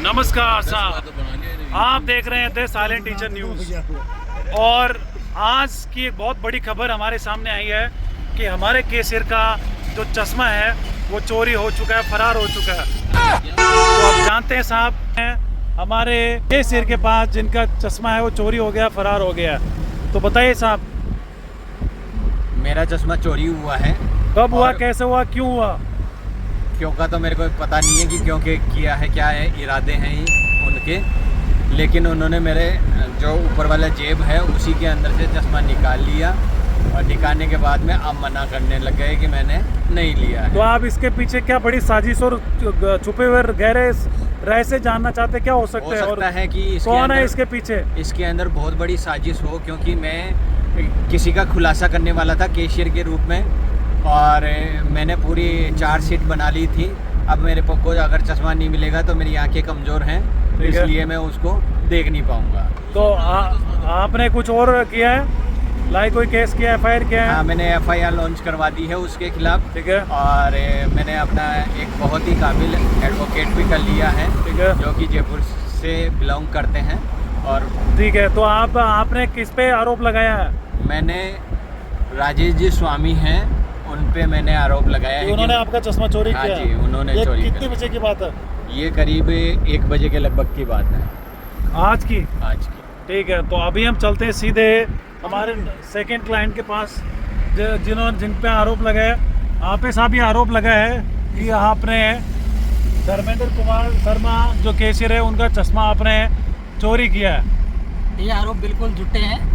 नमस्कार साहब, आप देख रहे हैं द साइलेंट टीचर न्यूज़। और आज की एक बहुत बड़ी खबर हमारे सामने आई है कि हमारे केसर का जो चश्मा है वो चोरी हो चुका है, फरार हो चुका है। तो आप जानते हैं साहब, हमारे केसर के पास जिनका चश्मा है वो चोरी हो गया, फरार हो गया। तो बताइए साहब, मेरा चश्मा चोरी हुआ है। कब हुआ, कैसे हुआ, क्यों हुआ? क्यों का तो मेरे को पता नहीं है कि क्यों के किया है, क्या है इरादे हैं उनके, लेकिन उन्होंने मेरे जो ऊपर वाला जेब है उसी के अंदर से चश्मा निकाल लिया और निकालने के बाद में अब मना करने लग गए कि मैंने नहीं लिया है। तो आप इसके पीछे क्या बड़ी साजिश और छुपे हुए गहरे रहस्य जानना चाहते, क्या हो सकते हैं? हो सकता है कि कौन है इसके पीछे? इसके अंदर बहुत बड़ी साजिश हो, क्योंकि मैं किसी का खुलासा करने वाला था कैशियर के रूप में, और मैंने पूरी चार्जशीट बना ली थी। अब मेरे को अगर चश्मा नहीं मिलेगा तो मेरी आंखें कमज़ोर हैं, तो इसलिए मैं उसको देख नहीं पाऊंगा। तो आपने कुछ और किया है, लाइक कोई केस किया, FIR किया है? हाँ, मैंने FIR लॉन्च करवा दी है उसके खिलाफ। ठीक है। और मैंने अपना एक बहुत ही काबिल एडवोकेट भी कर लिया है, ठीक है, जो कि जयपुर से बिलोंग करते हैं। और ठीक है, तो आपने किस पे आरोप लगाया है? मैंने राजेश जी स्वामी हैं, उन पे मैंने आरोप लगाया है। उन्होंने आपका चश्मा चोरी किया? हाँ जी, उन्होंने चोरी कितने बजे की बात है? ये करीब 1 बजे के लगभग की बात है, आज की? आज की। ठीक है, तो अभी हम चलते हैं सीधे हमारे सेकंड क्लाइंट के पास, जिन पे आरोप लगाया। आप पे साहब ये आरोप लगा है कि आपने धर्मेंद्र कुमार शर्मा जो कैशियर है उनका चश्मा आपने चोरी किया है। ये आरोप बिल्कुल झूठे हैं।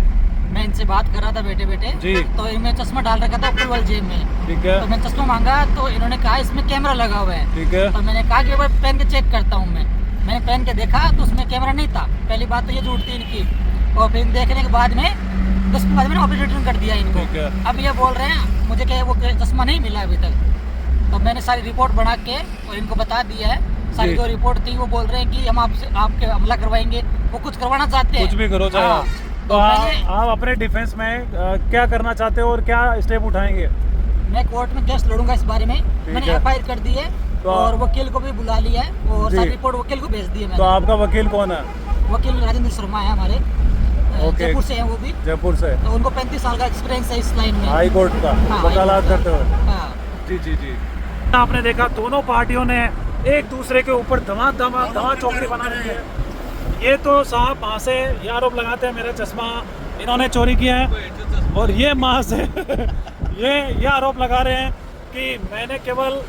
मैं इनसे बात कर रहा था बैठे बैठे जी। तो इनमें चश्मा डाल रखा था ऊपर वाली जेब में। ठीक है। तो मैं चश्मा मांगा तो इन्होंने कहा इसमें कैमरा लगा हुआ है। ठीक है। तो मैंने कहा कि भाई पहन के चेक करता हूँ। मैंने पहन के देखा तो उसमें कैमरा नहीं था। पहली बात तो ये झूठ थी इनकी, और फिर देखने के बाद में उसके बाद मैंने वापस रिटर्न कर दिया इनको। अब ये बोल रहे हैं मुझे क्या वो चश्मा नहीं मिला अभी तक। तो मैंने सारी रिपोर्ट बना के और इनको बता दिया है। सारी जो रिपोर्ट थी वो बोल रहे हैं कि हम आपके हमला करवाएंगे, वो कुछ करवाना चाहते हैं। कुछ भी करो चाहे। हाँ। तो आप अपने डिफेंस में क्या करना चाहते हो और क्या स्टेप उठाएंगे? मैं कोर्ट में केस लड़ूंगा इस बारे में। मैंने FIR कर दी है और वकील को भी बुला लिया है और सारी रिपोर्ट वकील को भेज दी है मैंने। तो आपका वकील कौन है? वकील राजेंद्र शर्मा है हमारे, जयपुर से हैं वो भी। जयपुर से? तो उनको 35 साल का एक्सपीरियंस है इस लाइन में, हाई कोर्ट का वकालत करते हुए। हाँ। जी जी जी। आपने देखा दोनों पार्टियों ने एक दूसरे के ऊपर धमा चौकड़ी बना रही है। ये तो साहब वहाँ से ये आरोप लगाते हैं मेरा चश्मा इन्होंने चोरी किया है, और ये वहाँ से ये आरोप लगा रहे हैं कि मैंने केवल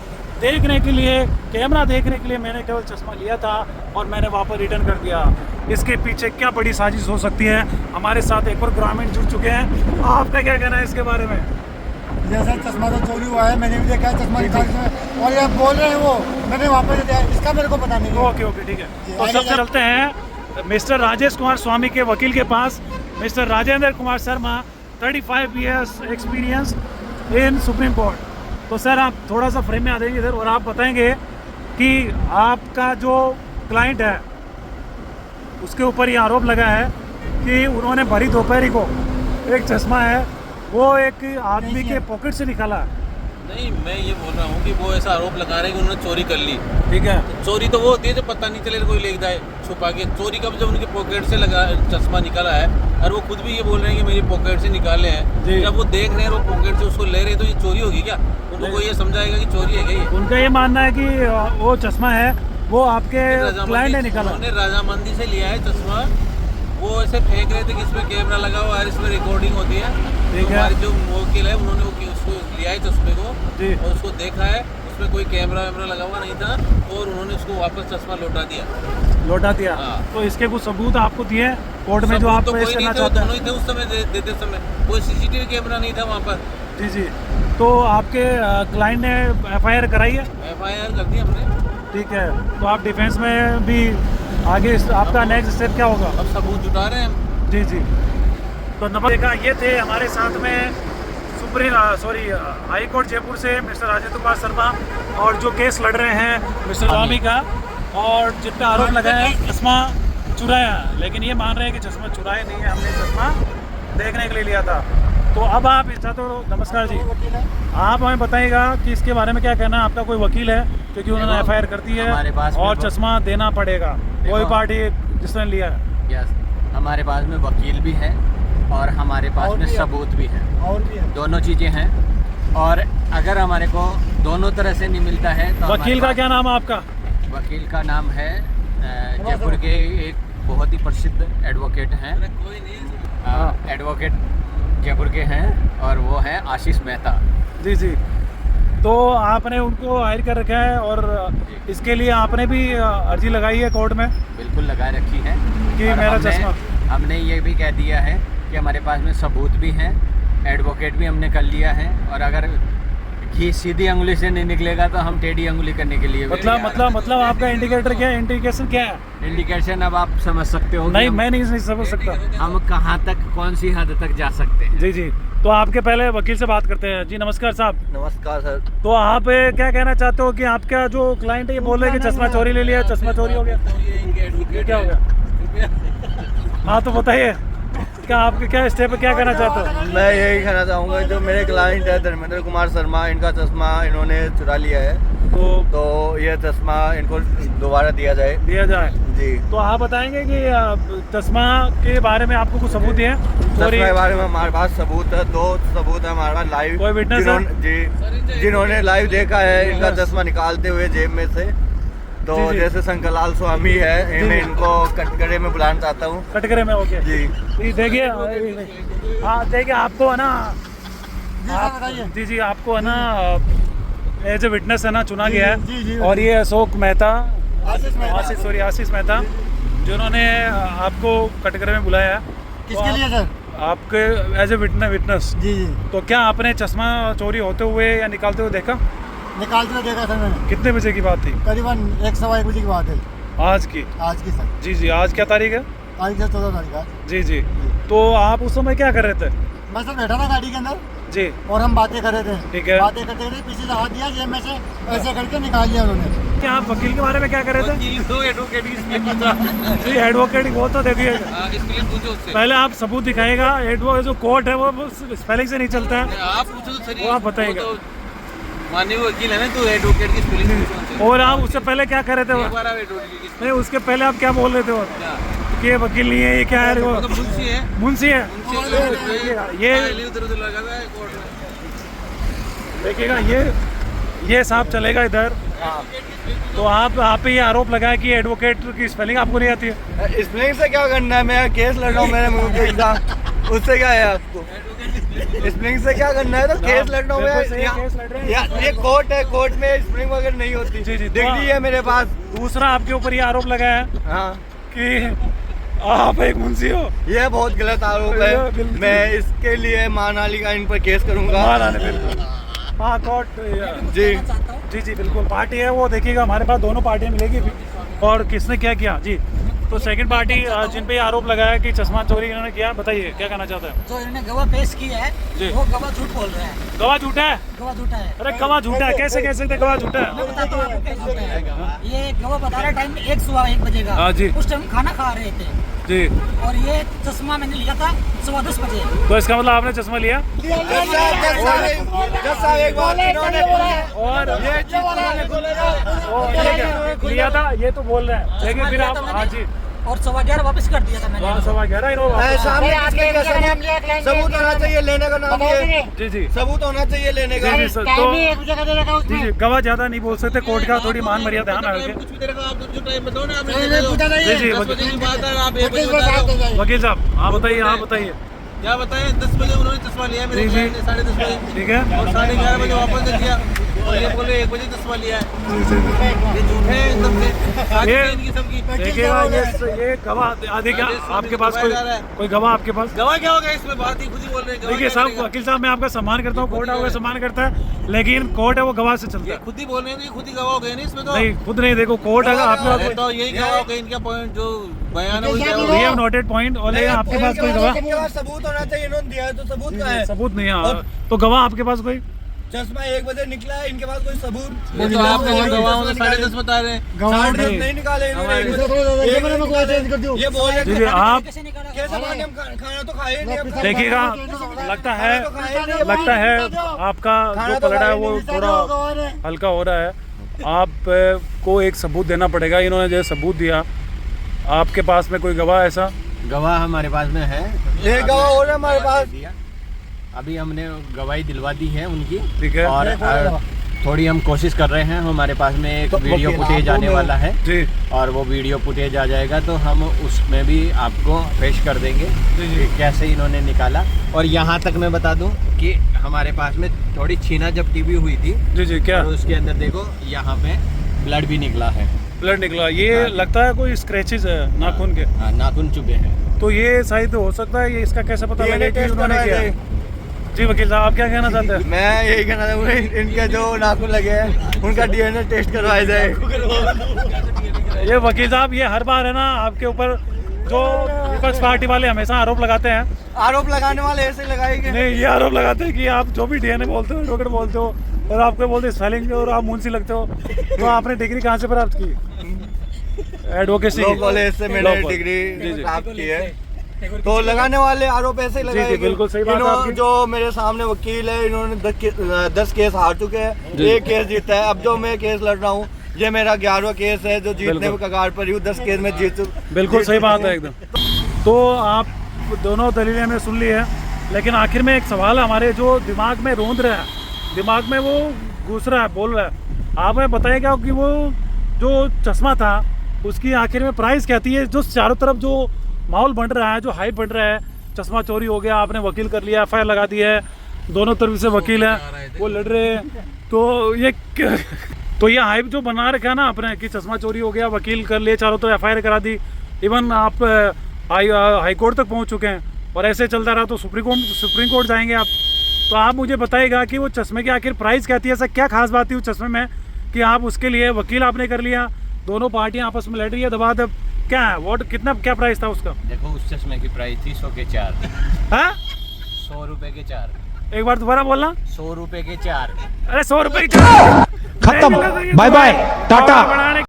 देखने के लिए, कैमरा देखने के लिए मैंने केवल चश्मा लिया था और मैंने वापस रिटर्न कर दिया। इसके पीछे क्या बड़ी साजिश हो सकती है? हमारे साथ एक और ग्रामीण जुड़ चुके हैं, आपका क्या कहना है इसके बारे में? जैसा चश्मा तो चोरी हुआ है, मैंने भी देखा है चश्मा निकाल के, और ये बोल रहे हैं वो मैंने वापस दिया, इसका मेरे को पता नहीं है। ओके ठीक है। तो सबसे चलते हैं मिस्टर राजेश कुमार स्वामी के वकील के पास, mister Rajendra Kumar Sharma, 35 years experience in Supreme Court. तो सर आप थोड़ा सा फ्रेम में आ जाएंगे सर, और आप बताएंगे कि आपका जो क्लाइंट है उसके ऊपर ये आरोप लगा है कि उन्होंने भरी दोपहरी को एक चश्मा है वो एक आदमी के पॉकेट से निकाला। नहीं, मैं ये बोल रहा हूँ कि वो ऐसा आरोप लगा रहे हैं कि उन्होंने चोरी कर ली। ठीक है। तो चोरी तो वो होती है जब पता नहीं चले कोई ले जाए छुपा के। चोरी कब, जब उनके पॉकेट से लगा चश्मा निकाला है, और वो खुद भी ये बोल रहे हैं कि मेरी पॉकेट से निकाले हैं। जब वो देख रहे हैं वो पॉकेट से उसको ले रहे हैं, तो ये चोरी होगी क्या? उनको ये समझाएगा कि चोरी है क्या? उनका ये मानना है कि वो चश्मा है वो आपके क्लाइंट ने निकाला। उन्होंने रजामंदी से लिया है चश्मा। वो ऐसे फेंक रहे थे कि इसमें कैमरा लगा हुआ है, इसमें रिकॉर्डिंग होती है। ठीक है। हमारे जो वकील है उन्होंने उसको लिया है चश्मे को और उसको देखा है, उसमें कोई कैमरा वैमरा लगा हुआ नहीं था, और उन्होंने उसको वापस चश्मा लौटा दिया। हाँ। तो इसके कुछ सबूत आपको दिए कोर्ट में जो आप तो पेश करना चाहते हैं? दोनों ही थे उस समय, देते समय कोई CCTV कैमरा नहीं था वहाँ पर। जी। तो आपके क्लाइंट ने FIR कराई है? FIR कर दी हमने। ठीक है। तो आप डिफेंस में भी आगे आपका नेक्स्ट स्टेप क्या होगा? अब सबूत जुटा रहे हैं हम। जी। तो नंबर देखा, ये थे हमारे साथ में हाई कोर्ट जयपुर से मिस्टर राजेंद्र कुमार शर्मा, और जो केस लड़ रहे हैं मिस्टर स्वामी का, और जिन पे आरोप लगाया है चश्मा चुराया, लेकिन ये मान रहे हैं कि चश्मा चुराया नहीं है, हमने चश्मा देखने के लिए लिया था। तो अब आप इच्छा तो नमस्कार जी, आप हमें बताइएगा कि इसके बारे में क्या कहना है। आपका कोई वकील है क्योंकि उन्होंने देखो, एफआईआर कर दी हमारे पास है में और वो- चश्मा देना पड़ेगा कोई पार्टी जिसने लिया है। यस, हमारे पास में वकील भी है और हमारे पास और में भी है। सबूत भी है, और भी है। दोनों चीज़ें हैं। और अगर हमारे को दोनों तरह से नहीं मिलता है तो हमारे वकील का पास- क्या नाम है आपका? वकील का नाम है जयपुर के एक बहुत ही प्रसिद्ध एडवोकेट हैं, कोई नहीं एडवोकेट जयपुर के हैं और वो हैं आशीष मेहता। जी जी, तो आपने उनको हायर कर रखा है और इसके लिए आपने भी अर्जी लगाई है कोर्ट में बिल्कुल लगा रखी है कि और मेरा चश्मा। हमने ये भी कह दिया है कि हमारे पास में सबूत भी हैं, एडवोकेट भी हमने कर लिया है। और अगर घी सीधी अंगुली से नहीं निकलेगा तो हम टेढ़ी अंगुली करने के लिए भी तैयार हैं। मतलब आपका इंडिकेटर क्या है, इंडिकेशन क्या है? इंडिकेशन अब आप समझ सकते हो कि नहीं, हम- मैं नहीं समझ सकता। हम कहाँ तक, कौन सी हद तक जा सकते हैं। जी जी, तो आपके पहले वकील से बात करते हैं। जी नमस्कार साहब। नमस्कार सर। तो आप क्या कहना चाहते हो कि आपका जो क्लाइंट है ये बोल रहे हैं कि चश्मा चोरी ले लिया, चश्मा चोरी हो गया, ये क्या हो गया? हाँ तो बताइए, क्या आपके क्या स्टेप पे क्या कहना चाहते हो? मैं यही कहना चाहूँगा, जो मेरे क्लाइंट है धर्मेंद्र कुमार शर्मा, इनका चश्मा इन्होंने चुरा लिया है, तो ये चश्मा इनको दोबारा दिया जाए। दिया जाए। जी। तो आप बताएंगे कि चश्मा के बारे में आपको कुछ सबूत है? चश्मा के बारे में हमारे पास सबूत है, 2 सबूत है हमारे पास लाइव। कोई witness है? जी, जिन्होंने लाइव देखा है इनका चश्मा निकालते हुए जेब में से। तो जी, जी। जैसे शंकरलाल स्वामी है, मैं इनको कटघरे में बुलाना चाहता हूँ। कटघरे में ओके जी। जी, देखिए हाँ देखिए आपको है ना, जी सर बताइए। जी जी आपको है ना एज ए विटनेस है ना चुना गया जी, है। जी। और ये अशोक मेहता, आशीष आशीष मेहता जिन्होंने आपको कटघरे में बुलाया है। किसके लिए सर? आपके एज ए विटनेस, जी जी, तो क्या आपने चश्मा चोरी होते हुए या निकालते हुए देखा? निकालते हुए देखा सर मैंने। कितने बजे की बात थी? करीबन 1-1:15 बजे की बात है, आज की? आज की सर। जी जी, आज क्या तारीख है? तारीख है 14 तारीख है। जी जी, तो आप उस समय क्या कर रहे थे? मैं सर बैठा था गाड़ी के अंदर जी और हम बातें कर रहे थे। ठीक है। बातें करते करते पीछे से हाथ दिया, जेब में से ऐसे करके निकाल लिया उन्होंने। क्या आप वकील के बारे में क्या कर रहे थे? वकील तो एडवोकेट ही इसलिए पूछा। जी एडवोकेट वो तो देखिए, हाँ, इसके लिए पूछो उससे। पहले आप सबूत दिखाएगा। एडवोकेट जो कोर्ट है वो स्पेलिंग से नहीं चलता है। आप पूछो तो सही। वो आप बताइएगा। वो तो माननीय वकील है ना, तो एडवोकेट की स्पेलिंग पूछो उनसे। और आप उससे पहले क्या कर रहे थे? एक बार आप एडवोकेट की नहीं, उसके पहले आप क्या बोल रहे थे? क्या? कि ये वकील नहीं है, ये क्या है? वो वो तो मुंशी है। मुंशी है। ये उधर उधर लगा था कोर्ट में। देखिएगा, ये साहब चलेगा इधर। तो आप पे ये आरोप लगाया कि एडवोकेट की स्पेलिंग आपको नहीं आती है। स्प्रिंग से क्या करना है? मैं केस लड़ रहा हूँ मेरे मुंह पे एग्जाम, उससे क्या है आपको? स्प्रिंग से क्या करना है? तो केस लड़ रहा हूँ बिल्कुल सही है, मैं। केस लड़ रहे हैं। ये कोर्ट है, कोर्ट में स्प्रिंग वगैरह नहीं होती। जी, जी, डिग्री है मेरे पास। दूसरा आपके ऊपर ये आरोप लगाया है हाँ, कि आप एक मुंशी हो। ये बहुत गलत आरोप बिल्कुल। है। मैं इसके लिए महानाली का इन पर केस करूंगा। महारानी बिल्कुल। हाँ कोर्ट जी। जी जी बिल्कुल, पार्टी है वो। देखिएगा हमारे पास दोनों पार्टियाँ मिलेगी और किसने क्या किया। जी, तो सेकंड पार्टी जिन पे आरोप लगाया कि चश्मा चोरी इन्होंने किया, बताइए क्या कहना चाहते हैं? जो इन्होंने गवाह पेश किया है जी। वो गवाह झूठ बोल रहा है। गवाह झूठा है? गवाह झूठा है। अरे गवाह झूठा है, कैसे कह सकते गवाह झूठा है? मैं बताता हूँ आपको कैसे झूठा है। ये गवाह बता रहा टाइम 1 बजे का। हाँ जी। उस टाइम खाना खा रहे थे जी, और ये चश्मा मैंने लिया था 10:15 बजे। तो इसका मतलब आपने चश्मा लिया और लिया था, ये तो बोल रहे हैं। लेकिन फिर आप, हाँ जी, और 11:15 वापस कर दिया था मैंने। 11:15 इन्होंने सामने सबूत होना चाहिए लेने का नाम ये। जी जी सबूत होना चाहिए लेने का। जी जी सर, तो जी जी गवाह ज्यादा नहीं बोल सकते, कोर्ट का थोड़ी मान मर्यादा ध्यान टाइम रखें। कुछ भी दे रखा, आप जो टाइम बताओ ना। नहीं, नहीं, पूछा नहीं जी है। जी 10 बजे की बात है, आप 1 बजे बता रहे हो। वकील साहब आप बताइए, आप बताइए। क्या बताएं, 10 बजे उन्होंने चश्मा लिया है मेरे जी, जी। क्लाइंट ने, 10:30 बजे, ठीक है। और 11:30 बजे वापस दे दिया और ये बोले 1 बजे चश्मा लिया है। ये झूठ है एकदम से। सारी ये- इनकी सबकी। देखिएगा ये गवाह आदि क्या आपके पास कोई गवाह आपके पास? गवाह क्या हो गया इसमें? बात ही खुद ही बोल रहे हैं। गवाह देखिए क्या साहब, करेगा? वकील साहब मैं आपका सम्मान करता हूँ, कोर्ट आपका सम्मान करता है, लेकिन कोर्ट है वो गवाह से चलता ये है। खुद ही बोल रहे हैं, तो ये खुद ही गवाह हो गए ना इसमें तो। नहीं खुद नहीं, देखो कोर्ट अगर आपके अरे पास तो यही गवाह हो गए, इनका पॉइंट जो बयान है वही गवाह हो वी गया। Have noted point. और लेकिन आपके पास कोई गवाह? सबूत होना चाहिए, इन्होंने दिया है तो सबूत का है। सबूत नहीं है। तो गवाह आपके पास कोई? चश्मा 1 बजे निकला है, इनके पास कोई सबूत ये तो आपके वहाँ गवाह होंगे 10:30 बता रहे हैं। गवाह नहीं निकाले इन्होंने। इससे थोड़ा ज्यादा ये मैंने मैं चेंज कर दूं। ये बोल रहे जी थे जी आप कैसे निकाला? कैसे माने हम खाना तो खाए नहीं अब। देखिएगा, लगता है आपका जो पलड़ा है वो थोड़ा हल्का हो रहा है। आप को एक सबूत देना पड़ेगा। इन्होंने जो सबूत दिया, आपके पास में कोई गवाह ऐसा? गवाह हमारे पास में है, ये गवाह हो रहा है हमारे पास। अभी हमने गवाही दिलवा दी है उनकी, ठीक है। और थोड़ी हम कोशिश कर रहे हैं। हमारे पास में एक वीडियो फुटेज आने वाला है जी, और वो वीडियो फुटेज आ जाएगा तो हम उसमें भी आपको पेश कर देंगे कि कैसे इन्होंने निकाला। और यहाँ तक मैं बता दूं कि हमारे पास में थोड़ी छीना जब्ती भी हुई थी जी जी। क्या और उसके अंदर देखो यहाँ पे ब्लड भी निकला है। ब्लड निकला? ये लगता है कोई स्क्रैचेस है नाखून के। हाँ, नाखून चुभे हैं। तो ये शायद हो सकता है, ये इसका कैसे पता DNA लगे कि टेस्ट उन्होंने करवाया किया? जाए। जी वकील साहब, आप क्या कहना चाहते हैं? मैं यही कहना चाहूँगा, इनके जो नाखून लगे हैं उनका DNA टेस्ट करवाया जाए। ये वकील साहब, ये हर बार है ना आपके ऊपर जो विपक्ष पार्टी वाले हमेशा आरोप लगाते हैं। आरोप लगाने वाले ऐसे लगाएंगे। नहीं, ये आरोप लगाते हैं कि आप जो भी डीएनए बोलते हो, एडवोकेट बोलते हो, और आपको बोलते स्पेलिंग और आप मुंशी लगते हो। तो आपने डिग्री कहाँ से प्राप्त की? एडवोकेसी लॉ कॉलेज से मैंने जी, डिग्री जी। प्राप्त की है। तो लगाने वाले आरोप ऐसे ही जी, लगाएंगे। बिल्कुल सही बात है इन्होंने आपकी। जो मेरे सामने वकील है, इन्होंने 10 केस हार चुके हैं, एक केस जीता है। अब जो मैं केस लड़ रहा हूँ, ये मेरा 11वां केस है जो जीतने बिल्कुल। के कगार पर हूँ। 10 केस में जीत बिल्कुल सही बात है एकदम। तो आप दोनों दलीलें हमने सुन ली है, लेकिन आखिर में एक सवाल हमारे जो दिमाग में रोंद रहा है, दिमाग में वो घुस रहा है, बोल रहा है। आप हमें बताइएगा कि वो जो चश्मा था उसकी आखिर में प्राइस क्या थी? जो चारों तरफ जो माहौल बन रहा है, जो हाइप बन रहा है, चश्मा चोरी हो गया, आपने वकील कर लिया, FIR लगा दी है, दोनों तरफ से वकील हैं, वो लड़ रहे हैं। तो ये हाइप जो बना रखा है ना आपने कि चश्मा चोरी हो गया, वकील कर लिए, चारों तरफ FIR करा दी, इवन आप हाई कोर्ट तक पहुंच चुके हैं, और ऐसे चलता रहा तो सुप्रीम कोर्ट जाएंगे आप। तो आप मुझे बताइएगा कि वो चश्मे की आखिर प्राइस क्या थी? ऐसा क्या खास बात थी उस चश्मे में कि आप उसके लिए वकील आपने कर लिया, दोनों पार्टियां आपस में लड़ रही है दबादब? क्या है कितना क्या प्राइस था उसका? देखो, उस चश्मे की प्राइस थी 100 के 4। हाँ, 100 रुपए के 4। एक बार दोबारा बोलना। 100 रुपए के 4। अरे 100 रुपए की खत्म, बाय बाय, टाटा।